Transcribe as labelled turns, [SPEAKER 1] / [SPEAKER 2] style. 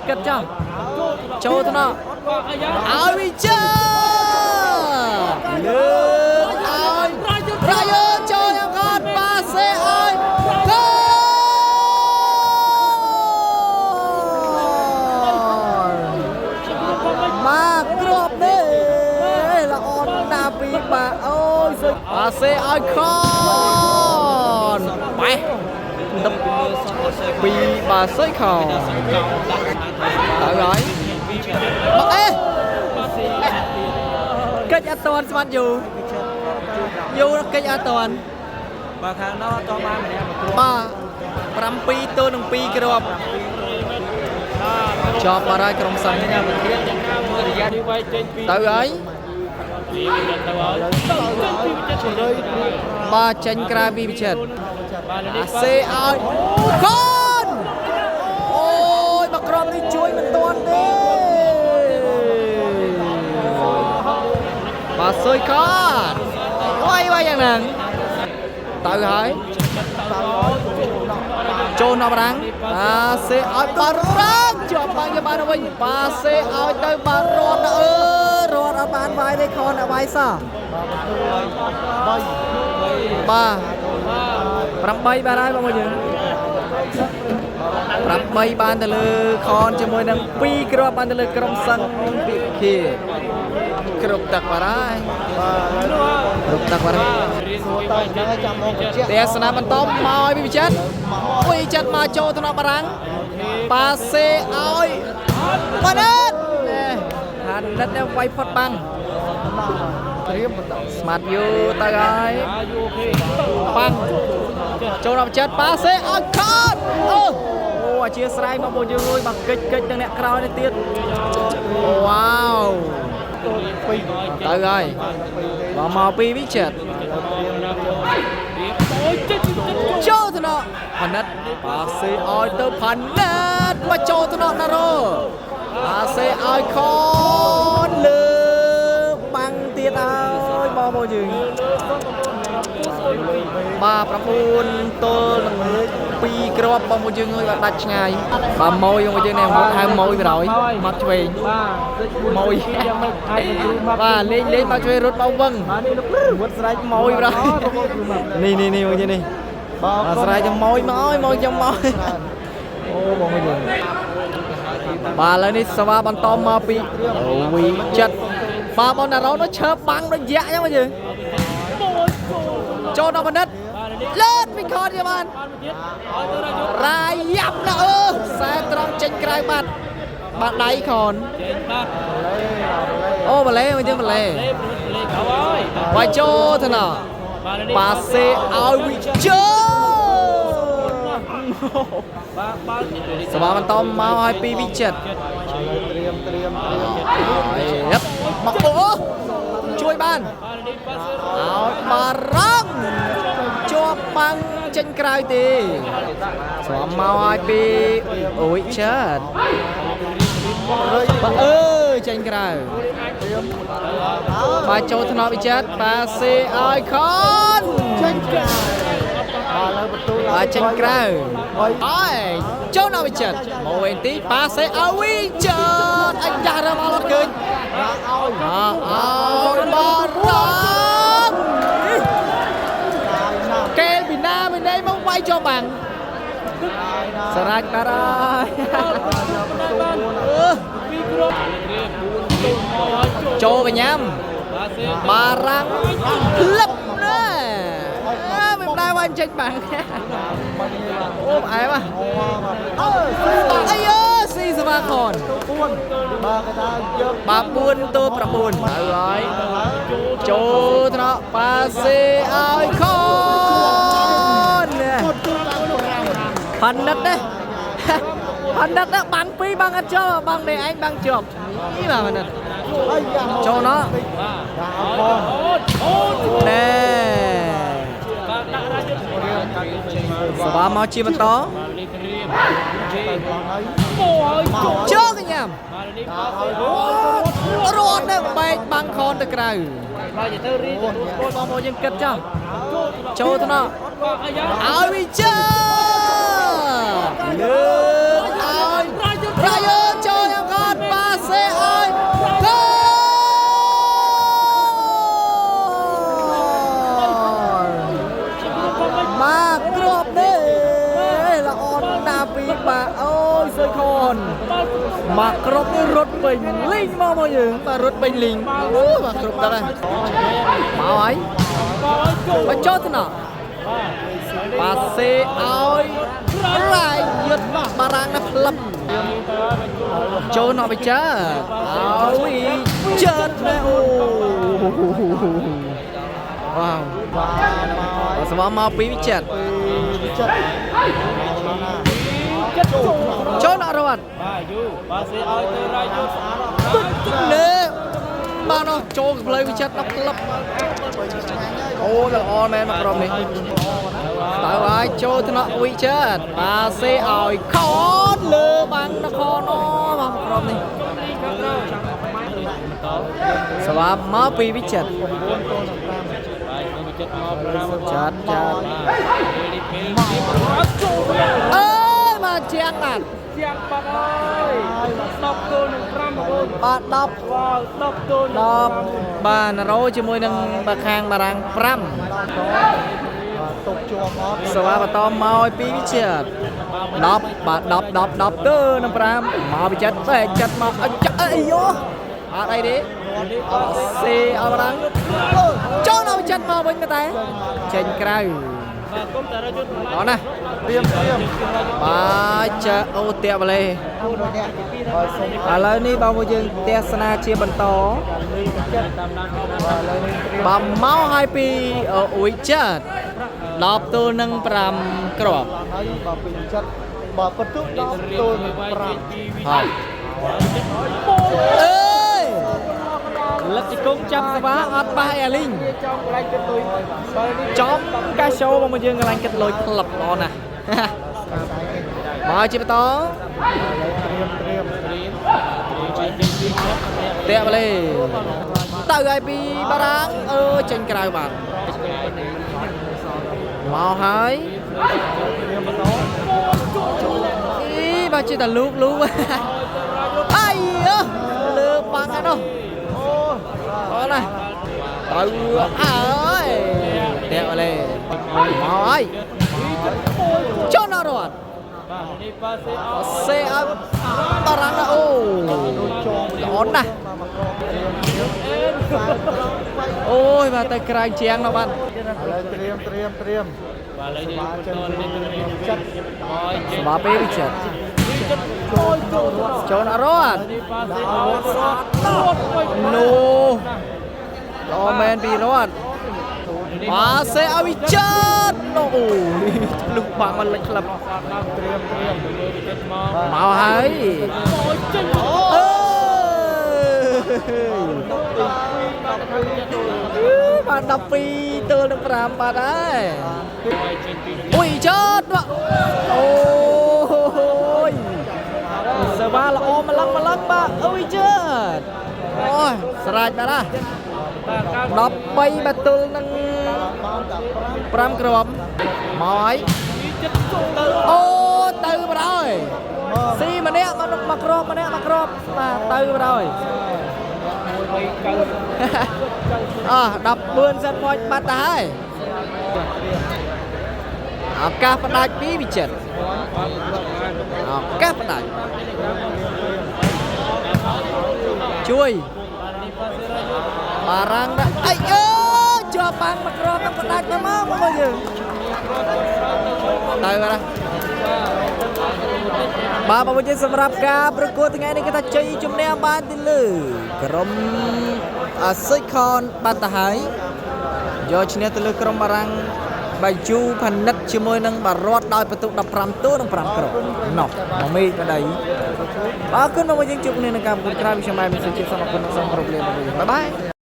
[SPEAKER 1] គិតចុះចូលទៅណោះឲ្យវាចាលើកឲ្យប្រយោជន៍ចូលយ៉ាងគាត់ប៉ាសេឲ្យកូនមកគ្រាប់នេះល្អណាស់ពីបាអូយប៉ាសេឲ្យខនបែសទឹកពីបាសេខនទៅហើយមកអេកិច្ចអត់តាន់ស្មាត់យូកិច្ចអត់តាន់បើខាងនោះអត់តបានម្នាក់បាទ7ទល់នឹង2គ្រាប់ជាប់បាត់ហើយក្រុមសិនទៅហើយបាទចេញក្រៅពីវិចិត្រអាសេឲ្យកូនអូយមកក្រុមនេះជួយមិនតាន់ទេបាទសុយខនវាយយ៉ាងហ្នឹងទៅហើយចូលនំរាំងបាទសេឲ្យបាទរាំងជាប់បាំងយកបានវិញបាទសេឲ្យទៅបាទរត់រត់អត់បានវាយទេខនអត់វាយសោះបាទ8បាទហើយបងប្អូនយើង8បានទៅលើខនជាមួយនឹង2គ្រាប់បានទៅលើក្រុមសឹងពិឃាគ្រប់ទឹកបាត់ហើយគ្រប់ទឹកបាត់ហើយទេសនាបន្តមកឲ្យវិចិត្រវិចិត្រមកចូលថ្នាក់បារាំងប៉ាសេឲ្យបណ្ឌិតហាន់និតនេះវាយផុតបាំងត្រៀមបន្តស្មាត់យូទៅហើយបាំងចូលដល់ចិត្តប៉ាសេឲ្យខតអូអធិស្ឋានបងប្អូនយើងអើយមកកិច្ចនឹងអ្នកក្រោយនេះទៀតវ៉ាវទៅហើយមកពីវិចិត្រចូលទៅណោះផានិតប៉ាសេឲ្យទៅផានិតមកចូលទៅណោះណារ៉ូប៉ាសេឲ្យខនលើបាំងទៀតហើយបងប្អូនយើងបាទ9ទល់នឹង2គ្រាប់បងប្អូនយើងអើយបាទដាច់ឆ្ងាយបាទម៉ួយបងប្អូនយើងនេះមកហៅម៉ួយបណ្ដោយមកឆ្វេងម៉ួយបាទលេងមកឆ្វេងរត់បោវឹងវត្តស្រែកម៉ួយបណ្ដោយនេះបងប្អូននេះបាទស្រែកទាំងម៉ួយមកអើយម៉ួយចាំម៉ួយអូបងប្អូនយើងបាទឥឡូវនេះសាវ៉ាបន្តមកពីវិចិត្របាទបងណារ៉ូនោះឈើបាំងដូចយ៉ាក់អញ្ចឹងបងយើងចូលដល់បណ្ឌិតលើតពីខនយកបានរាយយ៉ាប់ណាខ្សែត្រង់ចេញក្រៅបាត់ដៃខនអូបលេមកយើងបលេវាយចូលទៅណោះប៉ាសេឲ្យវិចិត្រសមាបន្តមកឲ្យពីវិចិត្រមកអូជួយបានឲ្យបារាំងជាប់បាំងចេញក្រៅទេស្មមកឲ្យពីវិចិត្របាទចេញក្រៅបាទចូលថ្នាក់វិចិត្រប៉ាសេឲ្យខនចេញក្រៅបាទចេញក្រៅហើយចូលដល់វិចិត្រមកវិញទីប៉ាសេឲ្យវិចិត្រអញចាស់រមកអត់ឃើញឲ្យបារាំងកែលពីណាមិនដេញមកវាយចូលបាំងស្រេចបាត់ហើយចូលកញ្ញាំបារាំងលឹបណាមិនដែរវាយចេញបាំងអូផ្អែមអាយស៊ីសមាខនបាទ4ទល់9ទៅហើយចូលថ្នាក់ប៉ាសេឲ្យខនផានិតទេផានិតបាំង2បាំងអត់ចូលបាំងនេះឯងបាំងជាប់នេះបាទផានិតចូលណោះណែសបាមកជាបន្តជើងកញ្ញាំរត់ទៅបែកបាំងខនទៅក្រៅបាទទៅរីទទួលបងប្អូនយើងគិតចុះចូលទៅណោះឲ្យវិចិត្រលើកឲ្យប្រយោជន៍ នមកគ្រប់នេះរត់ពេញលីងមកយើងបាទរត់ពេញលីងអូបាទគ្រប់ដល់ហើយមកហើយបញ្ចុះទៅណោះបាទសេឲ្យរ៉ៃយុទ្ធបារាំងណាផ្លឹបចូលណោះបិចាឲ្យចិត្តណាអូវ៉ាវស្វាមកពីវិចិត្រចូលណោះរត់
[SPEAKER 2] បាទយូបាទសេឲ្យទៅរ៉ៃយុទ្ធ
[SPEAKER 1] នេះបាទនោះចូលផ្លូវវិចិត្រដល់ក្លឹបអូល្អមែនមកក្រុមនេះតើហើយចូលថ្នាក់វិចិត្របាទសេឲ្យខនលើបាំងនគរណមកក្រុមនេះស្វាមកពីវិចិត្រចាត់អើយមកជាងបាទ
[SPEAKER 2] ជាងបាត់ហើយ10គោលនឹង5គោល
[SPEAKER 1] បាទ10
[SPEAKER 2] វ៉ា10គោល
[SPEAKER 1] 10បាទណារ៉ូជាមួយនឹងបាខាងបារាំង5
[SPEAKER 2] តុកជាប់អត់
[SPEAKER 1] ស្វាបន្តមកឲ្យពីវិចិត្រ10បាទ10ទៅនឹង5មកវិចិត្រតែចិត្តមកអីយោអត់អីទេសេអបារាំងចូលដល់វិចិត្រមកវិញតែចេញក្រៅ
[SPEAKER 2] បាទគុំតារយុទ្ធ
[SPEAKER 1] អត់ណា
[SPEAKER 2] ត្រៀម
[SPEAKER 1] បាទចាអូតាក់បលេឥឡូវនេះបងប្អូនយើងទស្សនាជាបន្តបាទមកឲ្យពីវិចិត្រ10ទល់នឹង5គ្រាប់
[SPEAKER 2] ហើយបាទពីវិចិត្របាទបន្ទុក10ទល់នឹង5
[SPEAKER 1] ហើយអើយលឹកទីគុំចាប់ស្វាអត់ប៉ះអាលីងចំកាសូបងប្អូនយើងកន្លែងគិតលុយក្លឹបល្អណាស់មកជាបន្តតាក់បលេទៅឲ្យពីបារាំងចេញក្រៅបាទមកហើយអីបើជិះតែលូកអីលើបាំងហ្នឹងអូណាទៅអើយតាក់បលេមកហើយចូលណរត់
[SPEAKER 2] បាទនេះបាទ
[SPEAKER 1] សេឲ្យបារាំងអូល្អណាស់អូយបាទទៅក្រៅជាងនោះបាទឥ
[SPEAKER 2] ឡូវត្រៀមបាទឥឡូវនេះបន្តនេះចិត្តហើយ
[SPEAKER 1] ស្វាពេលវិចិត្រចូលអរត់នោះល្អមែនពីរត់បាទសេឲ្យវិចិត្រនោះអូលុះបាក់មកលិចក្លឹប
[SPEAKER 2] ត្រៀមវិចិត្រមក
[SPEAKER 1] ហើយបាទ12ទល់នឹង5បាទហើយអូយចិត្តអូយសេវាល្អម្លឹងបាទអូយចិត្តអូយស្រេចបាទណា13បាទទល់នឹង5គ្រាប់មកហើយអូទៅបាត់ហើយស៊ីម្នាក់មកគ្រាប់បាទទៅបាត់ហើយ14 set point បាត់ទៅហើយឱកាសផ្ដាច់ពីវិចិត្រឱកាសផ្ដាច់ជួយបារាំងដាក់អីជាប់បាំងមកគ្រាប់ផ្ដាច់ទៅមកបងយើងទៅណាបាទបងប្អូនសម្រាប់ការប្រកួតថ្ងៃនេះគេថាជ័យជំនះបានទៅលើក្រុមសិចខនបាត់ទៅហើយយកឈ្នះទៅលើក្រុមបារាំងបាយូផានិតជាមួយនឹងបារតដោយបន្ទុក15ទល់នឹង5គ្រាប់ណោះមកមេឃប្តីអរគុណបងប្អូនយើងជួបគ្នានៅការប្រកួតក្រោយវិទ្យាល័យមានសុខភាពសូមអរគុណសូមគោរពលាបាយបាយ